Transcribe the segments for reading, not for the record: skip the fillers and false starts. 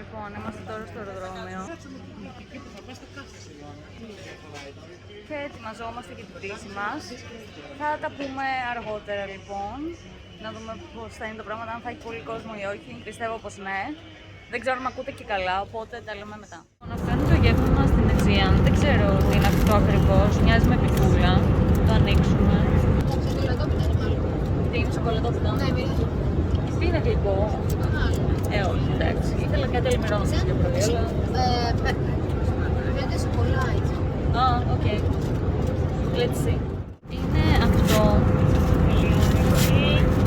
Λοιπόν, είμαστε τώρα στο αεροδρόμιο και ετοιμαζόμαστε για την πτήση μας. Θα τα πούμε αργότερα λοιπόν, να δούμε πώς θα είναι το πράγμα, αν θα έχει πολύ κόσμο ή όχι. Πιστεύω πως ναι. Δεν ξέρω αν με ακούτε και καλά, οπότε τα λέμε μετά. Αυτό είναι το γεύμα στην Aegean. Δεν ξέρω τι είναι αυτό ακριβώς. Μοιάζει με πικούλα. Το ανοίξουμε. Τι είναι σοκολατόπιτα? Ναι, τι είναι γλυκό? Όχι, εντάξει. Ήθελα κάτι αλμυρό για πρωί, αλλά... Πέντε σοκολάτα. Οκ. Let's see. Είναι αυτό.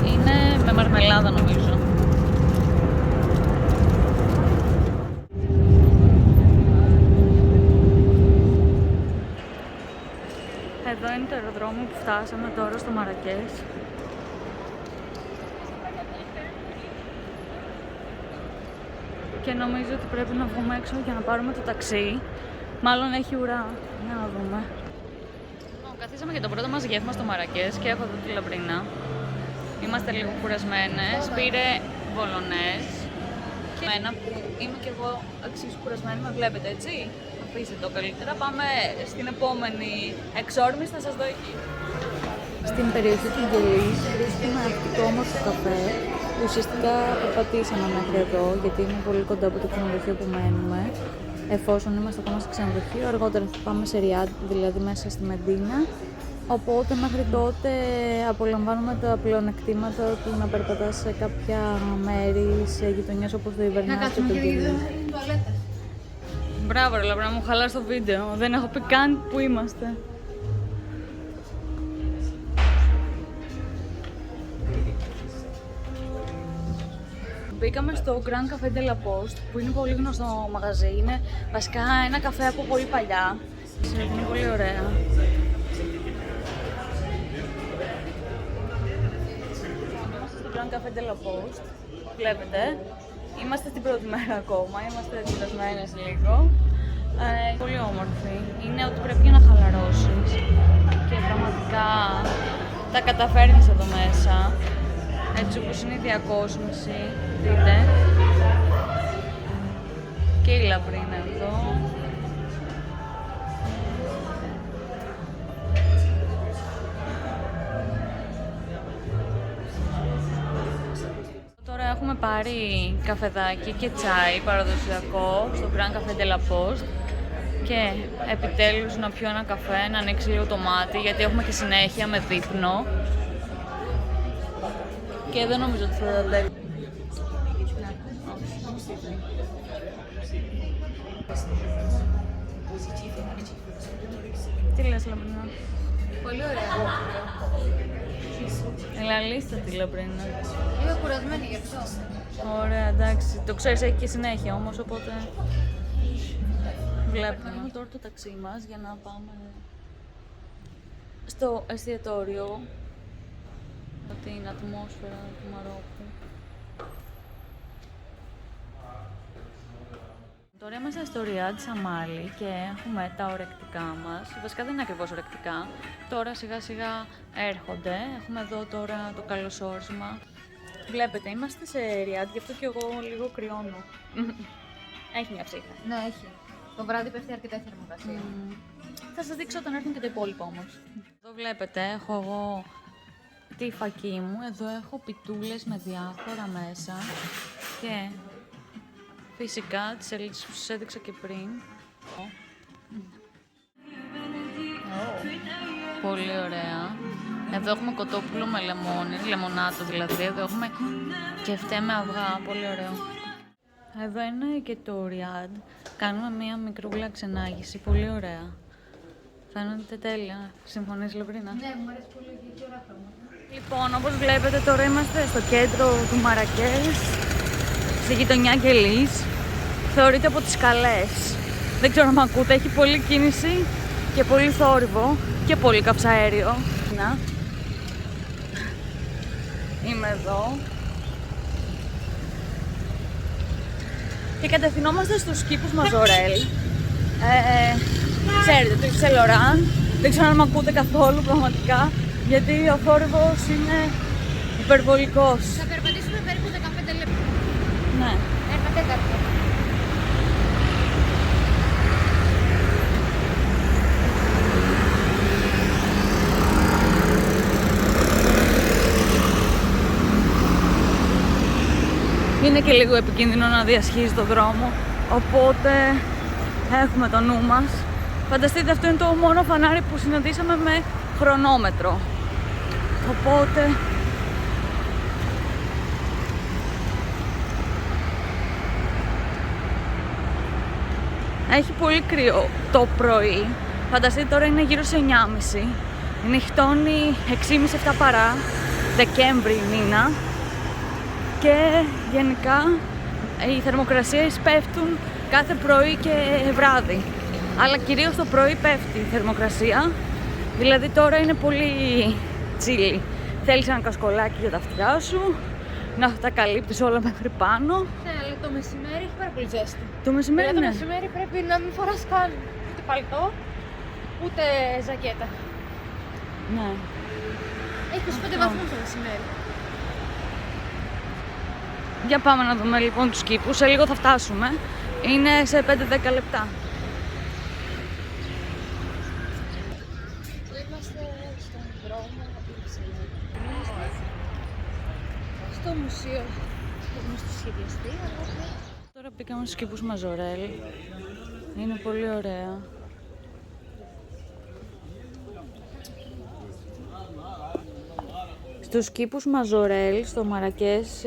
Είναι με μαρμελάδα νομίζω. Εδώ είναι το αεροδρόμιο που φτάσαμε τώρα στο Μαρακές. Και νομίζω ότι πρέπει να βγούμε έξω για να πάρουμε το ταξί. Μάλλον έχει ουρά. Για να δούμε. Καθίσαμε για το πρώτο μας γεύμα στο Μαρακές και έχω εδώ τη Λαμπρίνα. Είμαστε λίγο κουρασμένες. Πήρε βολονές. Και εμένα που είμαι και εγώ εξίσου κουρασμένη, με βλέπετε έτσι. Αφήστε το καλύτερα. Πάμε στην επόμενη εξόρμηση, θα σας δω εκεί. Στην περιοχή του Γελής βρίσκουμε αυτό το όμορφο καφέ. Ουσιαστικά περπατήσαμε μέχρι εδώ, γιατί είναι πολύ κοντά από το ξενοδοχείο που μένουμε. Εφόσον είμαστε ακόμα σε ξενοδοχείο, αργότερα θα πάμε σε Ριάντ, δηλαδή μέσα στη Μεντίνα. Οπότε μέχρι τότε απολαμβάνουμε τα πλεονεκτήματα του να περπατάς σε κάποια μέρη, σε γειτονιές όπως το Ιβερνάς και το Γελής. Μπράβο ρε Λαμπρά, μου χαλάς το βίντεο. Δεν έχω πει καν που είμαστε. Μπήκαμε στο Grand Café de la Poste, που είναι πολύ γνωστό μαγαζί. Είναι βασικά ένα καφέ από πολύ παλιά. Είναι πολύ ωραία. Είμαστε στο Grand Café de la Poste, βλέπετε. Είμαστε στην πρώτη μέρα ακόμα, είμαστε κουρασμένες λίγο. Πολύ όμορφη. Είναι ότι πρέπει να χαλαρώσεις και πραγματικά τα καταφέρνεις εδώ μέσα. Έτσι όπως είναι η διακόσμηση, δείτε. Και η Λαμπρίνα εδώ. Τώρα έχουμε πάρει καφεδάκι και τσάι παραδοσιακό στο Grand Café de la Poste. Και επιτέλους να πιω ένα καφέ, να ανοίξει λίγο το μάτι, γιατί έχουμε και συνέχεια με δείπνο. Και δεν νομίζω ότι θα τα τέλει. Τι λες Λαμπρίνα? Πολύ ωραία. Ελαλίστατη Λαμπρίνα. Είμαι κουρασμένη γι' αυτό. Ωραία, εντάξει. Το ξέρεις, έχει και συνέχεια όμως, οπότε... Βλέπουμε τώρα το ταξί μας για να πάμε στο εστιατόριο. Την ατμόσφαιρα του Μαρόκου. Τώρα είμαστε στο Ριάντ Σαμάλι και έχουμε τα ορεκτικά μας. Βασικά δεν είναι ακριβώς ορεκτικά. Τώρα σιγά σιγά έρχονται. Έχουμε εδώ τώρα το καλωσόρισμα. Βλέπετε, είμαστε σε Ριάντ, γι' αυτό και εγώ λίγο κρυώνω. Έχει μια ψύχα. Ναι, έχει. Το βράδυ πέφτει αρκετά η θερμοκρασία. Θα σας δείξω όταν έρθουν και τα υπόλοιπα όμως. Εδώ βλέπετε, έχω εγώ τη φακή μου. Εδώ έχω πιτούλες με διάφορα μέσα και φυσικά τις σελίδες που σας έδειξα και πριν. Πολύ ωραία. Εδώ έχουμε κοτόπουλο με λεμόνι, λεμονάτο δηλαδή. Εδώ έχουμε κεφτέ με αυγά, πολύ ωραίο. Εδώ είναι και το Ριάντ. Κάνουμε μία μικρούλα ξενάγηση, πολύ ωραία. Φαίνεται τέλεια. Συμφωνείς Λαμπρίνα? Ναι, μου αρέσει πολύ και ωραία πράγματα. Λοιπόν, όπως βλέπετε τώρα είμαστε στο κέντρο του Μαρακές, στη γειτονιά Γελής. Θεωρείται από τις καλές. Δεν ξέρω αν με ακούτε, έχει πολλή κίνηση και πολύ θόρυβο και πολύ καυσαέριο. Να. Είμαι εδώ. Και κατευθυνόμαστε στους κήπους Μαζορέλ. Ξέρετε, το Yves Saint Laurent. Δεν ξέρω αν με ακούτε καθόλου πραγματικά, γιατί ο θόρυβος είναι υπερβολικός. Θα περπατήσουμε περίπου 15 λεπτά. Ναι. Ένα τέταρτο. είναι και λίγο επικίνδυνο να διασχίζει το δρόμο, οπότε έχουμε το νου μας. Φανταστείτε, αυτό είναι το μόνο φανάρι που συναντήσαμε με χρονόμετρο. Οπότε έχει πολύ κρύο το πρωί. Φανταστείτε, τώρα είναι γύρω σε 9.30. Νυχτώνει 6.30-7 παρά, Δεκέμβρη μήνα. Και γενικά οι θερμοκρασίες πέφτουν κάθε πρωί και βράδυ. Αλλά κυρίως το πρωί πέφτει η θερμοκρασία. Δηλαδή τώρα είναι πολύ τσίλι. Θέλεις ένα κασκολάκι για τα αυτιά σου, να τα καλύπτεις όλα μέχρι πάνω. Ναι, αλλά το μεσημέρι έχει πάρα πολύ ζέστη. Το μεσημέρι, Το ναι. μεσημέρι πρέπει να μην φοράς καν ούτε παλτό, ούτε ζακέτα. Ναι. Έχει 25 βαθμούς το μεσημέρι. Για πάμε να δούμε λοιπόν τους κήπους. Σε λίγο θα φτάσουμε. Είναι σε 5-10 λεπτά. Είμαστε στον δρόμο από τη στο μουσείο του σχεδιαστή. Τώρα πήγαμε στους κήπους Μαζορέλ. Είναι πολύ ωραία. Στους κήπους Μαζορέλ, στο Μαρακές,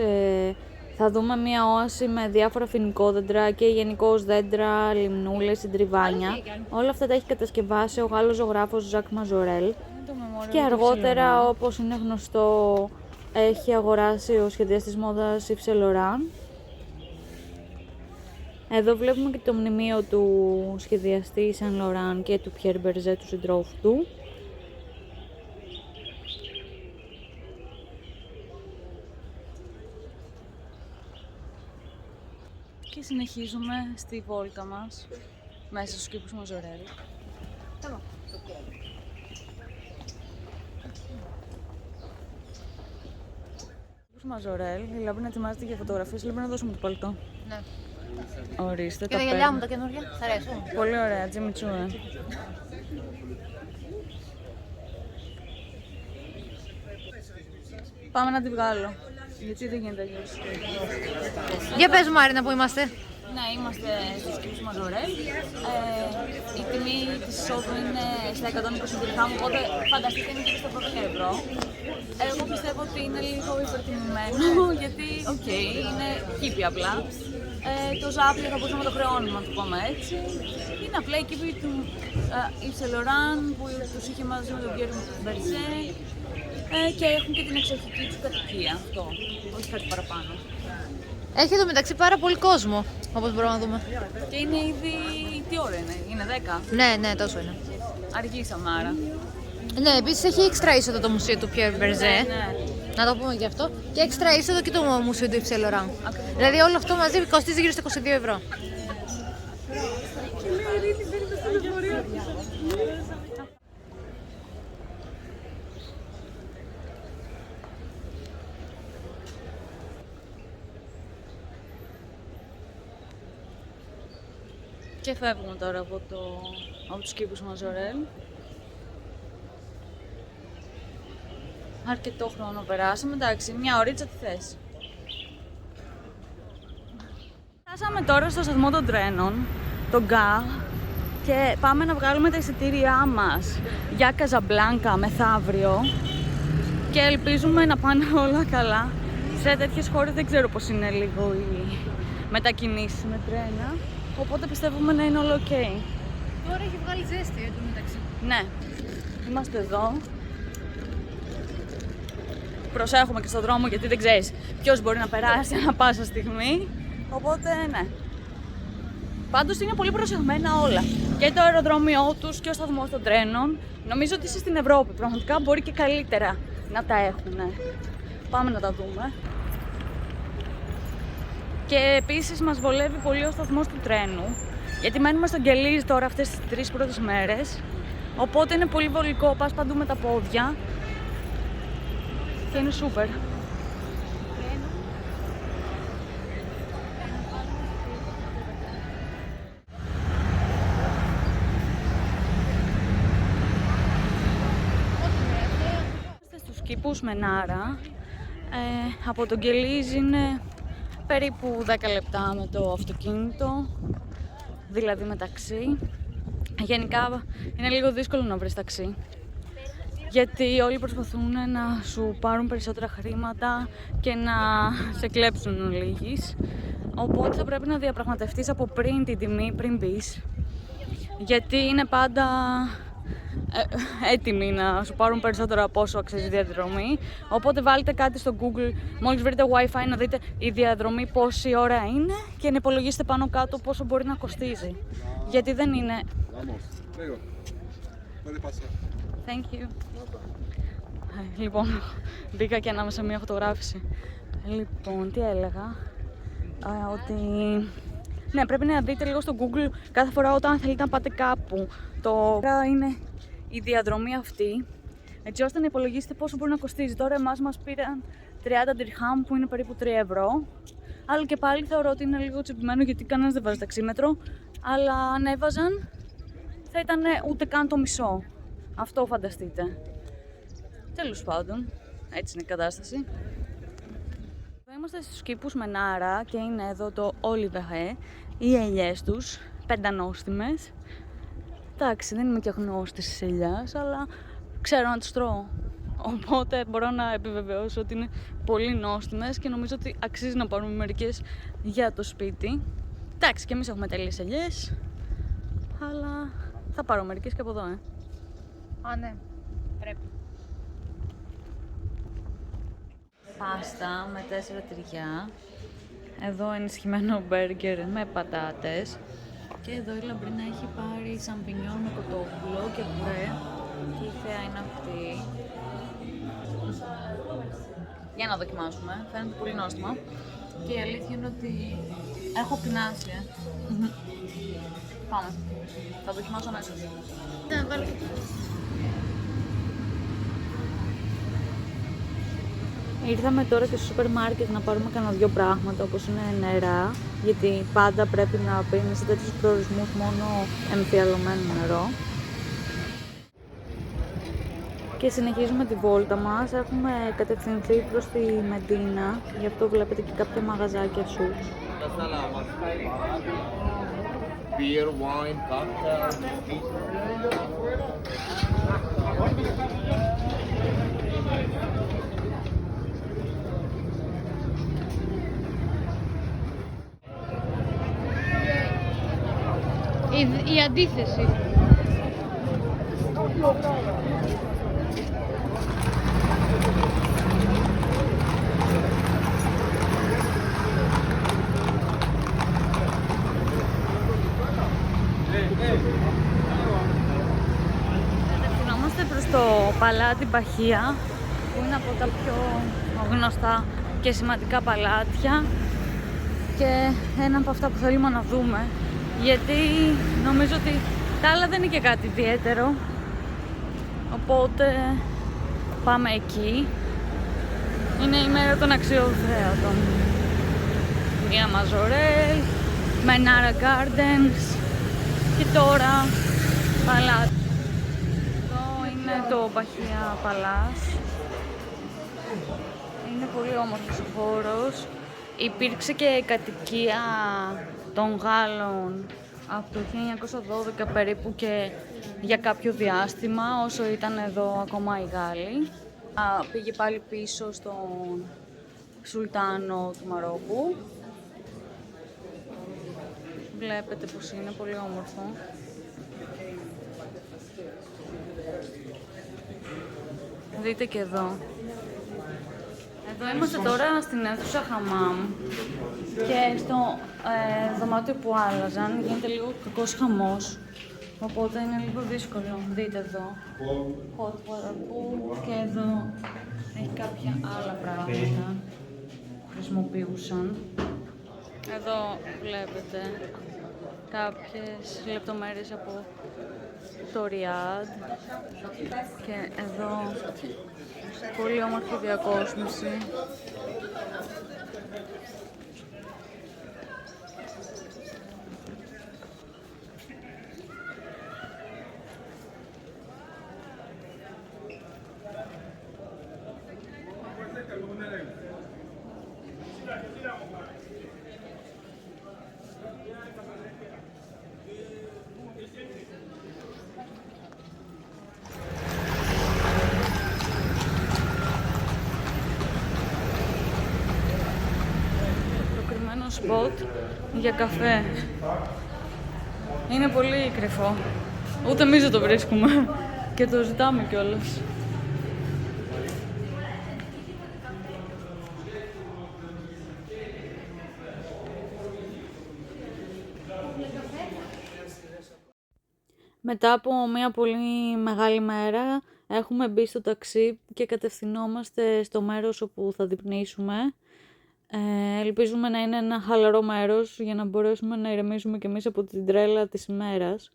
θα δούμε μια όαση με διάφορα φοινικόδεντρα και γενικώς δέντρα, λιμνούλες, συντριβάνια. Όλα αυτά τα έχει κατασκευάσει ο Γάλλος ζωγράφος Ζακ Μαζορέλ. Και αργότερα, όπως είναι γνωστό, έχει αγοράσει ο σχεδιαστής μόδας Yves Saint Laurent. Εδώ βλέπουμε και το μνημείο του σχεδιαστή Saint Laurent και του Pierre Bergé, του συντρόφου του. Και συνεχίζουμε στη βόλτα μας μέσα στους κήπους Μαζορέλ. Μαζορέλ, η Λάμπη να ετοιμάζεται για φωτογραφίες. Λάμπη να δώσουμε το παλτό. Ναι. Ορίστε, Και τα γυαλιά μου τα καινούργια, θα αρέσουν. Πολύ ωραία, Τζιμιτσού. Πάμε να τη βγάλω. Γιατί δεν γίνεται αλλιώς. Για πες μου, Μάρινα, που είμαστε. Ναι, είμαστε στις κήπους Μαζορέλ. Η τιμή της εισόδου είναι στα 120 δυρχάμ, οπότε φανταστείτε είναι και στα πρώτα ευρώ. Εγώ πιστεύω ότι είναι λίγο υπερτιμημένο, γιατί, είναι κήποι απλά. Το ζάπιο θα μπορούσαμε να το χρεώνουμε, να το πούμε έτσι. Είναι απλά οι κήποι του Yves Saint Laurent που τους είχε μαζί με τον Pierre Bergé και έχουν και την εξοχική του κατοικία. Αυτό, όχι κάτι παραπάνω. Έχει εδώ μεταξύ πάρα πολύ κόσμο, όπως μπορούμε να δούμε. Και είναι ήδη. Τι ώρα είναι, 10. Ναι, τόσο είναι. Αργήσαμε άρα. Ναι, επίσης έχει έξτρα είσοδο το μουσείο του Pierre Bergé. Ναι. Να το πούμε και αυτό. Και έξτρα είσοδο και το μουσείο του Yves Saint Laurent. Δηλαδή όλο αυτό μαζί κοστίζει γύρω στα 22 ευρώ. Και φεύγουμε τώρα από τους κήπους Μαζορέλ. Αρκετό χρόνο περάσαμε, εντάξει, μια ωρίτσα τι θες. Φτάσαμε τώρα στο σταθμό των τρένων, τον Γκάρ, και πάμε να βγάλουμε τα εισιτήριά μας για Καζαμπλάνκα μεθαύριο και ελπίζουμε να πάνε όλα καλά. Σε τέτοιες χώρες δεν ξέρω πώς είναι λίγο οι μετακινήσεις με τρένα, οπότε πιστεύουμε να είναι όλο ok. Τώρα έχει βγάλει ζέστη εδώ μεταξύ. Ναι, είμαστε εδώ. Προσέχουμε και στον δρόμο γιατί δεν ξέρεις ποιος μπορεί να περάσει ανά πάσα στιγμή. Οπότε ναι. Πάντως είναι πολύ προσεγμένα όλα. Και το αεροδρόμιό τους και ο σταθμός των τρένων. Νομίζω ότι είσαι στην Ευρώπη. Πραγματικά μπορεί και καλύτερα να τα έχουν. Πάμε να τα δούμε. Και επίσης μας βολεύει πολύ ο σταθμός του τρένου. Γιατί μένουμε στον Κελίζ τώρα αυτές τις 3 πρώτες μέρες. Οπότε είναι πολύ βολικό. Πας παντού με τα πόδια. Και είναι σούπερ. Είμαστε στους κήπους Μενάρα. Από τον Κελίζ είναι 5 περίπου 10 λεπτά με το αυτοκίνητο, δηλαδή με ταξί. Γενικά είναι λίγο δύσκολο να βρεις ταξί, γιατί όλοι προσπαθούν να σου πάρουν περισσότερα χρήματα και να σε κλέψουν ολίγης. Οπότε θα πρέπει να διαπραγματευτείς από πριν την τιμή, πριν μπεις, γιατί είναι πάντα έτοιμοι να σου πάρουν περισσότερο από όσο αξίζει η διαδρομή. Οπότε βάλτε κάτι στο Google, μόλις βρείτε Wi-Fi, να δείτε η διαδρομή πόση ώρα είναι και να υπολογίσετε πάνω κάτω πόσο μπορεί να κοστίζει. Γιατί δεν είναι... Thank you. Λοιπόν, μπήκα και ανάμεσα μια φωτογράφηση. Λοιπόν, τι έλεγα, ότι ναι, πρέπει να δείτε λίγο στο Google κάθε φορά όταν θέλετε να πάτε κάπου. Τώρα είναι η διαδρομή αυτή, έτσι ώστε να υπολογίσετε πόσο μπορεί να κοστίζει. Τώρα εμάς μας πήραν 30 dirham που είναι περίπου 3 ευρώ. Αλλά και πάλι θεωρώ ότι είναι λίγο τσιμπημένο, γιατί κανένας δεν βάζει ταξίμετρο. Αλλά αν έβαζαν θα ήταν ούτε καν το μισό. Αυτό φανταστείτε. Τέλος πάντων, έτσι είναι η κατάσταση. Εδώ είμαστε στους κήπους Μενάρα και είναι εδώ το Olive, οι ελιές τους, πεντανόστιμες. Εντάξει, δεν είμαι και γνώστης της ελιάς, αλλά ξέρω να τους τρώω. Οπότε μπορώ να επιβεβαιώσω ότι είναι πολύ νόστιμες και νομίζω ότι αξίζει να πάρουμε μερικές για το σπίτι. Εντάξει, και εμείς έχουμε τέλειες ελιές, αλλά θα πάρω μερικές και από εδώ, Α, ναι, πρέπει. Πάστα με 4 τυριά. Εδώ ενισχυμένο μπέργκερ με πατάτες. Και εδώ η Λαμπρίνα έχει πάρει σαμπινιόν με κοτόπουλο και πουρέ. Και η θέα είναι αυτή. Για να δοκιμάσουμε. Φαίνεται πολύ νόστιμα. Και η αλήθεια είναι ότι έχω πεινάσει. Πάμε. Θα δοκιμάσω αμέσως. Ναι, βάλω. Ήρθαμε τώρα και στο σούπερ μάρκετ να πάρουμε κανένα δυο πράγματα, όπως είναι νερά, γιατί πάντα πρέπει να πίνεις σε τέτοιους προορισμούς μόνο εμφιαλωμένο νερό. Και συνεχίζουμε τη βόλτα μας. Έχουμε κατευθυνθεί προς τη Μεντίνα, γι' αυτό βλέπετε και κάποια μαγαζάκια σουτς. Beer, wine, cocktail, Η αντίθεση. Κατευθυνόμαστε προς το παλάτι Μπαχία, που είναι από τα πιο γνωστά και σημαντικά παλάτια και ένα από αυτά που θέλουμε να δούμε, γιατί νομίζω ότι τα άλλα δεν είναι και κάτι ιδιαίτερο, οπότε πάμε εκεί. Είναι η μέρα των αξιοθέατων. Μια Μαζορέλ, Μενάρα Gardens και τώρα παλάτι. Εδώ είναι το Μπαχία Παλάς. Είναι πολύ όμορφος ο χώρος. Υπήρξε και κατοικία των Γάλλων από το 1912 περίπου και για κάποιο διάστημα, όσο ήταν εδώ ακόμα οι Γάλλοι. Πήγε πάλι πίσω στον Σουλτάνο του Μαρόκου. Βλέπετε πως είναι πολύ όμορφο. Δείτε και εδώ. Εδώ είμαστε τώρα στην αίθουσα Χαμάμ και στο δωμάτιο που άλλαζαν γίνεται λίγο κακός χαμός, οπότε είναι λίγο δύσκολο. Δείτε εδώ, hot water pool, και εδώ έχει κάποια άλλα πράγματα που χρησιμοποιούσαν. Εδώ βλέπετε κάποιες λεπτομέρειες από το Ριάντ και εδώ πολύ όμορφη διακόσμηση. spot για καφέ. Είναι πολύ κρυφό. Ούτε εμείς δεν το βρίσκουμε. Και το ζητάμε κιόλας. Μετά από μια πολύ μεγάλη μέρα έχουμε μπει στο ταξί και κατευθυνόμαστε στο μέρος όπου θα δειπνήσουμε. Ελπίζουμε να είναι ένα χαλαρό μέρος για να μπορέσουμε να ηρεμήσουμε κι εμείς από την τρέλα της ημέρας.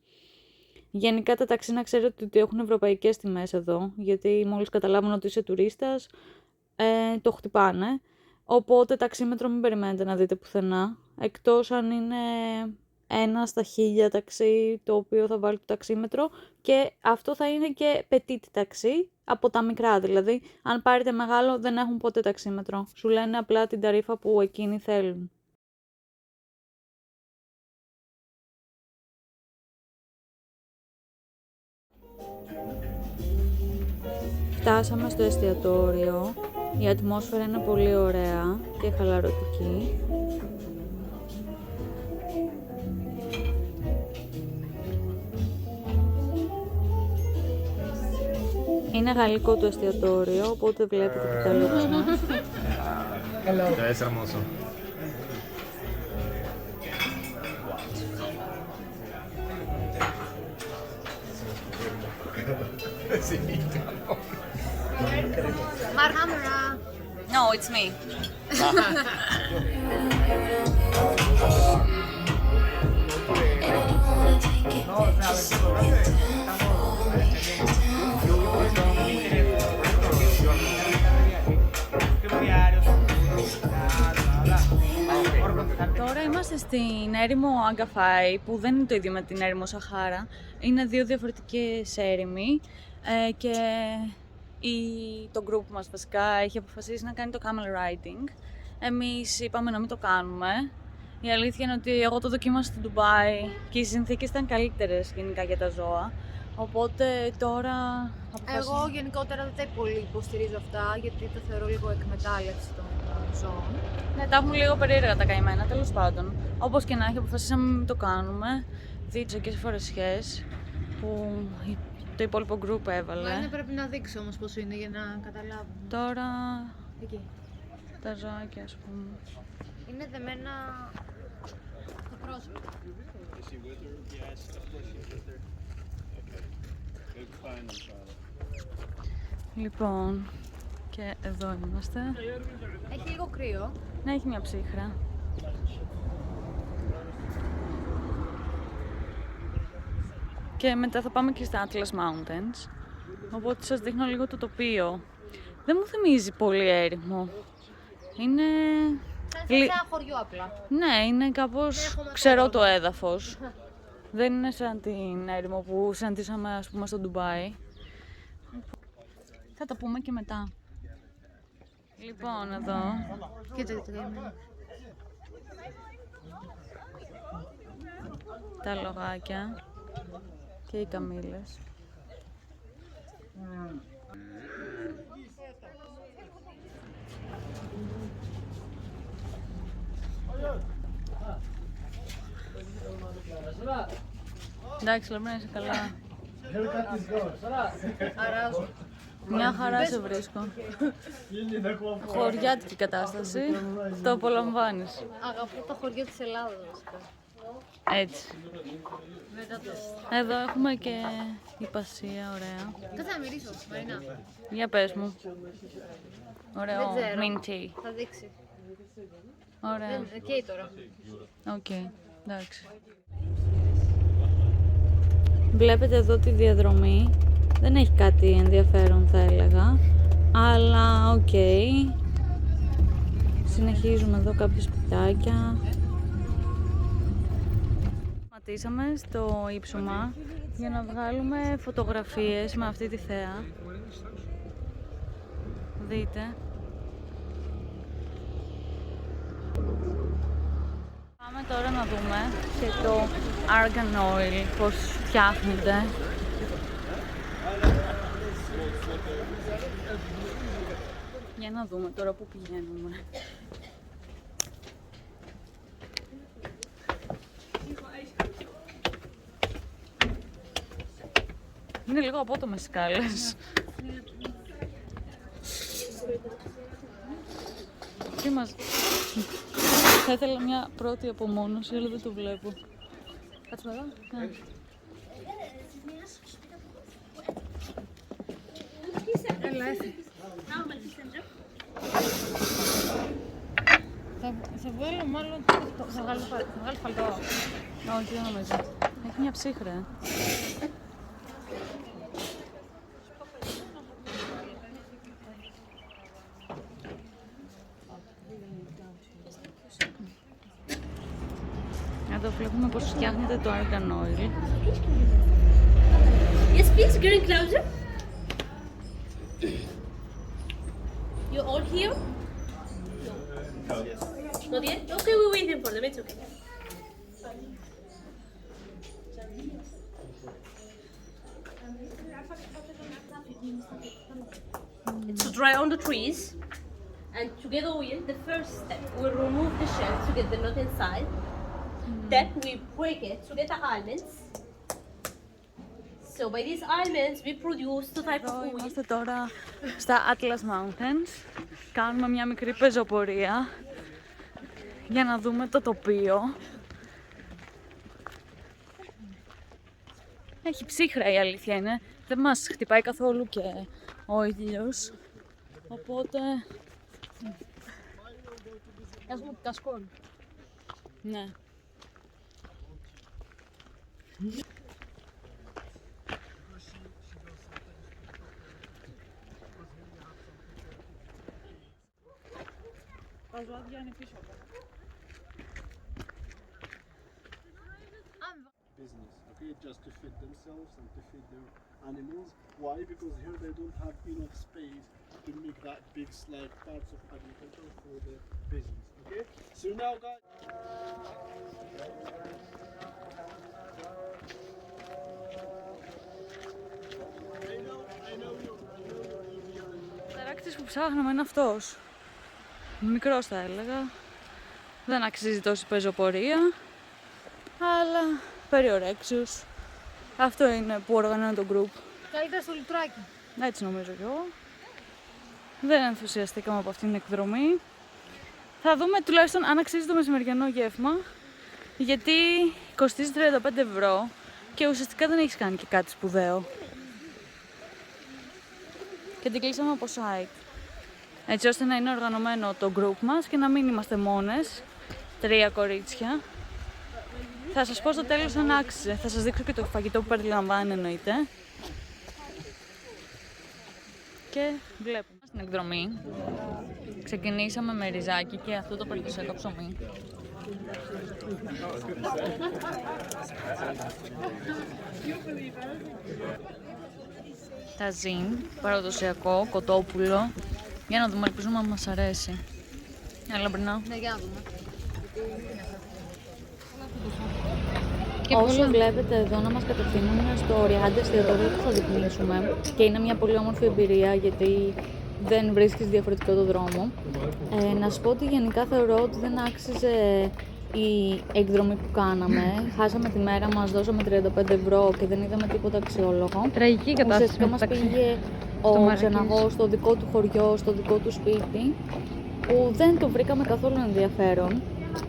Γενικά τα ταξί να ξέρετε ότι έχουν ευρωπαϊκές τιμές εδώ, γιατί μόλις καταλάβουν ότι είσαι τουρίστας, το χτυπάνε. Οπότε ταξίμετρο μην περιμένετε να δείτε πουθενά, εκτός αν είναι 1 στα 1000 ταξί το οποίο θα βάλει το ταξίμετρο, και αυτό θα είναι και petit ταξί, από τα μικρά δηλαδή. Αν πάρετε μεγάλο δεν έχουν ποτέ ταξίμετρο, σου λένε απλά την ταρίφα που εκείνοι θέλουν. Φτάσαμε στο εστιατόριο, η ατμόσφαιρα είναι πολύ ωραία και χαλαρωτική. Είναι γαλλικό το εστιατόριο, οπότε βλέπετε και τα λούξιμα. Es hermoso. Marhamra. No, it's me. Τώρα είμαστε στην έρημο Αγκαφάι, που δεν είναι το ίδιο με την έρημο Σαχάρα. Είναι δύο διαφορετικές έρημοι και το group μας βασικά έχει αποφασίσει να κάνει το camel riding. Εμείς είπαμε να μην το κάνουμε. Η αλήθεια είναι ότι εγώ το δοκίμασα στο Ντουμπάι και οι συνθήκες ήταν καλύτερες γενικά για τα ζώα. Οπότε τώρα αποφασίζω. Εγώ γενικότερα δεν τα πολύ υποστηρίζω αυτά, γιατί το θεωρώ λίγο εκμετάλλευση των ζώων. Ναι, τα έχουν λίγο περίεργα τα καημένα, τέλος πάντων. Όπως και να έχει, αποφασίσαμε να μην το κάνουμε. Δίτσο και φορεσιές που το υπόλοιπο group έβαλε. Είναι, πρέπει να δείξω όμως πώς είναι για να καταλάβουν. Τώρα Εκεί. τα ζωάκια, ας πούμε. Είναι δεμένα το πρόσωπο. Λοιπόν, και εδώ είμαστε. Έχει λίγο κρύο. Ναι, έχει μια ψύχρα. Και μετά θα πάμε και στα Atlas Mountains. Οπότε σας δείχνω λίγο το τοπίο. Δεν μου θυμίζει πολύ έρημο. Είναι... Σαν ένα χωριό απλά. Ναι, είναι κάπως ξερό το έδαφος. Δεν είναι σαν την έρημο που συναντήσαμε, ας πούμε, στο Ντουμπάι. Θα τα πούμε και μετά. Λοιπόν, εδώ. Κοίτα το καημένο. Τα λογάκια και οι καμήλες. Εντάξει, Λαμπρέ, είσαι καλά. Μια χαρά σε βρίσκω. Χωριάτικη κατάσταση, το απολαμβάνεις. Αγαπώ το χωριό της Ελλάδας. Έτσι. Εδώ έχουμε και υπασία, ωραία. Δεν θα μυρίσω, Μαρίνα. Για πες μου. Ωραίο, Δεν ξέρω. minty. Θα δείξει. Ωραία. Καίει τώρα. Οκ, εντάξει. Βλέπετε εδώ τη διαδρομή. Δεν έχει κάτι ενδιαφέρον, θα έλεγα. Αλλά οκ. Συνεχίζουμε εδώ κάποια σπιτάκια. Σταματήσαμε στο ύψωμα για να βγάλουμε φωτογραφίες με αυτή τη θέα. Δείτε. Πάμε τώρα να δούμε και το argan oil, πώς φτιάχνεται. Για να δούμε τώρα που πηγαίνουμε. Είναι λίγο απότομες σκάλες. Τι μας... Θα ήθελα μια πρώτη απομόνωση, αλλά δεν το βλέπω. Κάτσουμε εδώ. Ναι. Έλα, έφυγε. Θα βγάλω μάλλον... Θα βγάλω φαλτό. Όχι, δεν νομίζω. Έχει μια ψύχρια. Εδώ βλέπουμε πώς φτιάχνεται το argan oil. Yes, please, getting closer. You all here? Not yet? Okay, we're waiting for them. It's okay. It's to dry on the trees. And to get oil, the first step, we remove the shell to get the nut inside. Then we break it to get the almonds. So by these almonds, we produce two types of Εδώ oil. είμαστε τώρα στα Atlas Mountains. Κάνουμε μια μικρή πεζοπορία για να δούμε το τοπίο. Έχει ψύχρα, η αλήθεια είναι. Δεν μας χτυπάει καθόλου και ο ήλιος. Οπότε... Έχουμε κασκόλ. Ναι. Τα ζωάδια είναι πίσω. Business, okay, just to feed themselves and to feed their animals. Why? Because here they don't have enough space to make that big like parts of agriculture for the business. Okay, so now guys. I know you. Ο τεράκτης που ψάχναμε είναι αυτός. Μικρός θα έλεγα. Δεν αξίζει τόση πεζοπορία. Αλλά περιορέξους. Αυτό είναι που οργανώνει το group. Καλύτερα στο λουτράκι. Έτσι νομίζω κι εγώ. Δεν ενθουσιαστήκαμε από αυτήν την εκδρομή. Θα δούμε τουλάχιστον αν αξίζει το μεσημεριανό γεύμα. Γιατί κοστίζει 35 ευρώ και ουσιαστικά δεν έχεις κάνει και κάτι σπουδαίο. Και την κλείσαμε από site. Έτσι ώστε να είναι οργανωμένο το group μας και να μην είμαστε μόνες. 3 κορίτσια. Θα σας πω στο τέλος αν άξιζε. Θα σας δείξω και το φαγητό που περιλαμβάνει εννοείται. Και βλέπουμε. Στην εκδρομή ξεκινήσαμε με ριζάκι και αυτό το παραδοσιακό ψωμί. Ταζίν, παραδοσιακό, κοτόπουλο. Για να δούμε, ελπίζουμε να μας αρέσει. Έλα, Μπρινά. Ναι, για να δούμε. Όσο βλέπετε εδώ να μας κατευθύνουν στο Ριάντε εστιατόριο που θα διπνήσουμε και είναι μια πολύ όμορφη εμπειρία γιατί δεν βρίσκεις διαφορετικό το δρόμο. Να σου πω ότι γενικά θεωρώ ότι δεν άξιζε η εκδρομή που κάναμε. Χάσαμε τη μέρα μας, δώσαμε 35 ευρώ και δεν είδαμε τίποτα αξιόλογο. Τραγική κατάσταση. Ουσιαστικά μας πήγε ο ξεναγός στο δικό του χωριό, στο δικό του σπίτι που δεν το βρήκαμε καθόλου ενδιαφέρον.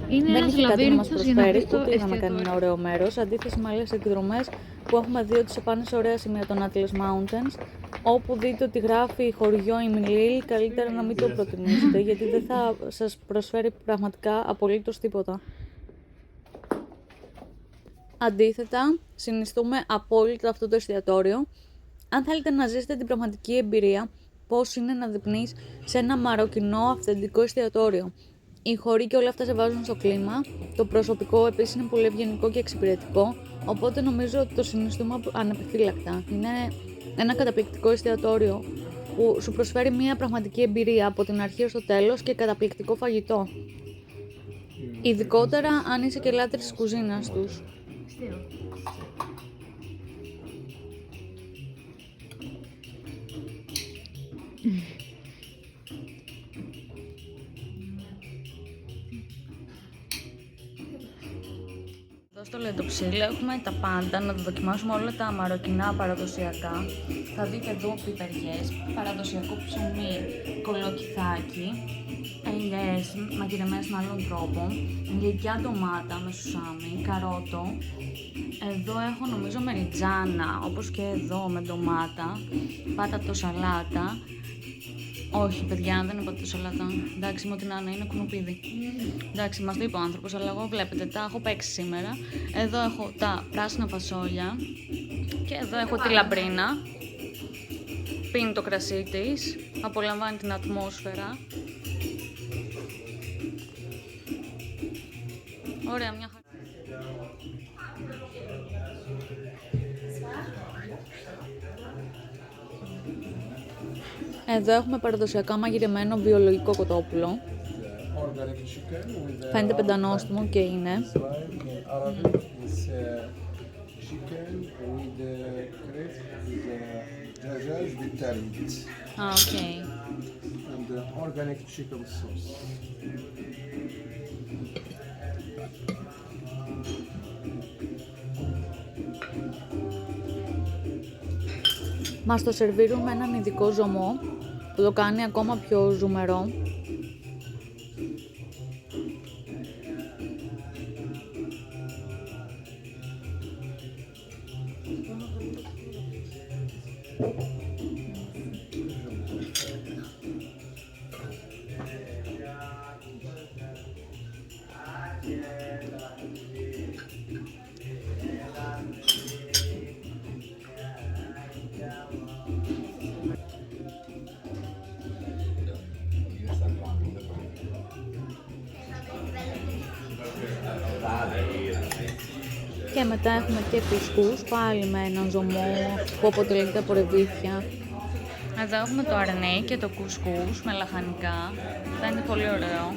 Είναι Δεν ένας είχε κάτι να μας λαβύρινθος για να προσφέρει, δεις το ούτε είχαμε εστιατόριο. κανένα ωραίο μέρος. Αντίθεση με άλλες εκδρομές που έχουμε δει ότι σε πάνε σε ωραία σημεία των Atlas Mountains, όπου δείτε ότι γράφει χωριό Ιμιλίλ, καλύτερα να μην το προτιμήσετε, γιατί δεν θα σας προσφέρει πραγματικά απολύτως τίποτα. Αντίθετα, συνιστούμε απόλυτα αυτό το εστιατόριο. Αν θέλετε να ζήσετε την πραγματική εμπειρία, πώς είναι να δείπνεις σε ένα μαροκινό αυθεντικό εστιατόριο. Οι χοροί και όλα αυτά σε βάζουν στο κλίμα. Το προσωπικό επίσης είναι πολύ ευγενικό και εξυπηρετικό, οπότε νομίζω ότι το συνιστούμε ανεπιφύλακτα. Είναι ένα καταπληκτικό εστιατόριο που σου προσφέρει μια πραγματική εμπειρία από την αρχή ως το τέλος και καταπληκτικό φαγητό. Ειδικότερα αν είσαι και λάτρης της κουζίνας τους. Εδώ στο Λεντοψίλ έχουμε τα πάντα, να το δοκιμάσουμε όλα τα μαροκινά παραδοσιακά. Θα δείτε εδώ πιπεριές, παραδοσιακό ψωμί, κολοκυθάκι, ελιές μαγειρεμένες με άλλον τρόπο, γλυκιά ντομάτα με σουσάμι, καρότο. Εδώ έχω νομίζω μεριτζάνα, όπως και εδώ με ντομάτα, πάτατο σαλάτα. Όχι, παιδιά, δεν είναι πατατό σαλάτα. Εντάξει, με ό,τι να είναι, είναι κουνουπίδι. Εντάξει, μας το είπε ο άνθρωπος, αλλά εγώ βλέπετε, τα έχω παίξει σήμερα. Εδώ έχω τα πράσινα φασόλια και εδώ έχω τη λαμπρίνα. Πίνει το κρασί της, απολαμβάνει την ατμόσφαιρα. Ωραία, μια χαρά. Εδώ έχουμε παραδοσιακά μαγειρεμένο βιολογικό κοτόπουλο. Φαίνεται πεντανόστιμο και είναι. Α, οκ. Μας το σερβίρουν με έναν ειδικό ζωμό που το κάνει ακόμα πιο ζουμερό. Και μετά έχουμε και κουσκούς, πάλι με έναν ζωμό που αποτελείται από ρεβίθια. Εδώ έχουμε το αρνί και το κουσκούς με λαχανικά. Θα είναι πολύ ωραίο.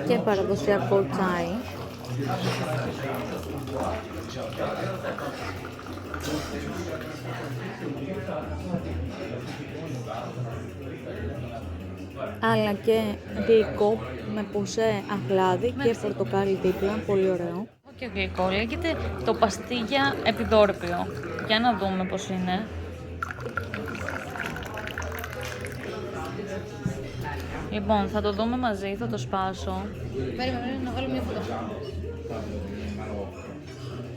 Και παραδοσιακό τσάι. Αλλά και γλυκό με ποσέ αχλάδι και πορτοκάλι δίπλα, πολύ ωραίο. Και γλυκό λέγεται το παστίγια επιδόρπιο. Για να δούμε πώς είναι. Λοιπόν, θα το δούμε μαζί, θα το σπάσω. Περίμενε να βάλω μια φωτό.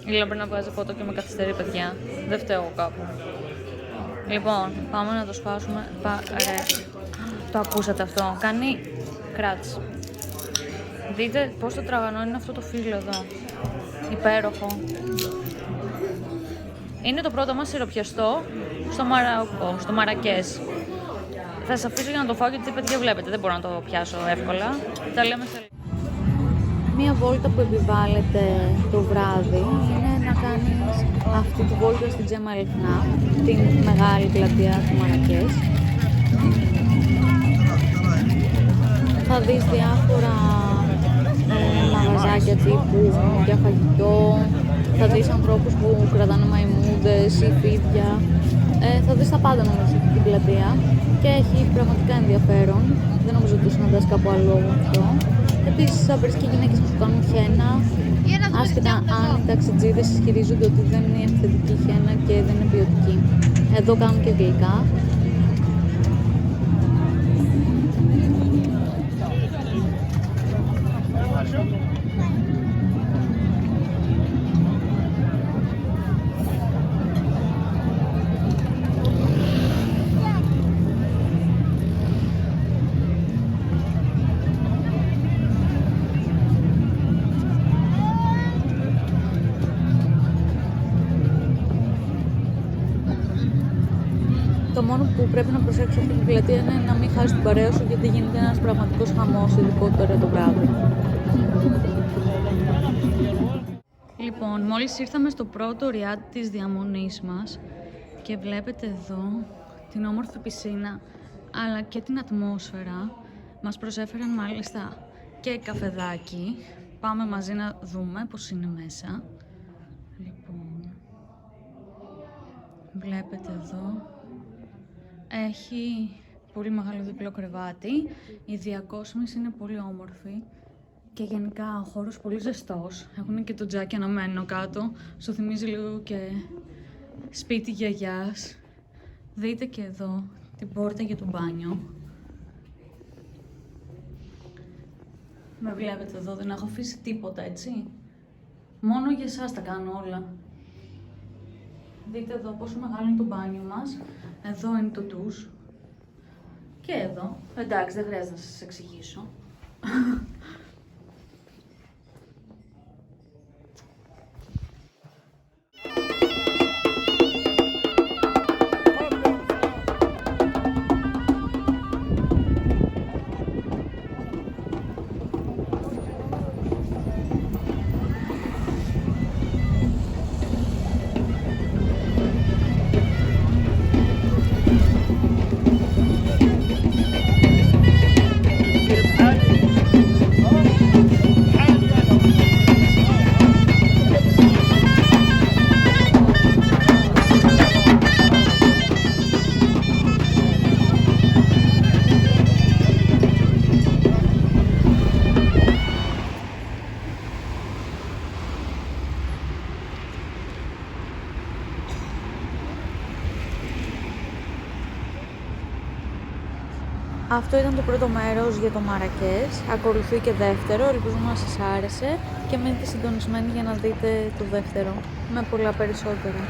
Η Λαμπρίνα βγάζει φώτο και με καθυστερεί, παιδιά. Δεν φταίω εγώ κάπου. Λοιπόν, πάμε να το σπάσουμε. Το ακούσατε αυτό. Κάνει κράτς. Δείτε πώς το τραγανό είναι αυτό το φύλλο εδώ. Υπέροχο. Είναι το πρώτο μας σιροπιαστό στο Μαρακές. Θα σας αφήσω για να το φάω γιατί, παιδιά, βλέπετε, δεν μπορώ να το πιάσω εύκολα. Τα λέμε σε λίγο. Μία βόλτα που επιβάλλεται το βράδυ είναι να κάνεις αυτή τη βόλτα στην Τζέμα Ελχνά, την μεγάλη πλατεία του Μαρακές. Θα δεις διάφορα μαγαζάκια τύπου για φαγητό, θα δεις ανθρώπους που κρατάνε μαϊμούδες ή φίδια. Θα δεις τα πάντα νομίζω σε αυτή την πλατεία και έχει πραγματικά ενδιαφέρον. Δεν νομίζω ότι το συναντάς κάπου αλλού αυτό. Επίσης θα βρεις και γυναίκες που σου κάνουν χένα, άσχετα αν οι ταξιτζίδες ισχυρίζονται ότι δεν είναι αυθεντική χένα και δεν είναι ποιοτική. Εδώ κάνουν και γλυκά. Το μόνο που πρέπει να προσέξω αυτή την πλατεία είναι να μην χάσει την παρέα σου, γιατί γίνεται ένας πραγματικός χαμός, ειδικότερα το βράδυ. Λοιπόν, μόλις ήρθαμε στο πρώτο ριάτ της διαμονής μας και βλέπετε εδώ την όμορφη πισίνα αλλά και την ατμόσφαιρα. Μας προσέφεραν μάλιστα και καφεδάκι. Πάμε μαζί να δούμε πώς είναι μέσα. Λοιπόν, βλέπετε εδώ, έχει πολύ μεγάλο διπλό κρεβάτι, η διακόσμηση είναι πολύ όμορφη και γενικά ο χώρος πολύ ζεστός. Έχουν και το τζάκι αναμένο κάτω, σου θυμίζει λίγο και σπίτι γιαγιάς. Δείτε και εδώ την πόρτα για το μπάνιο. Με βλέπετε εδώ, δεν έχω αφήσει τίποτα, έτσι. Μόνο για εσάς τα κάνω όλα. Δείτε εδώ πόσο μεγάλο είναι το μπάνιο μας. Εδώ είναι το ντους. Και εδώ. Εντάξει, δεν χρειάζεται να σας εξηγήσω. Αυτό ήταν το πρώτο μέρος για το Μαρακές. Ακολουθεί και δεύτερο, ελπίζω να σας άρεσε και μείνετε συντονισμένοι για να δείτε το δεύτερο με πολλά περισσότερα.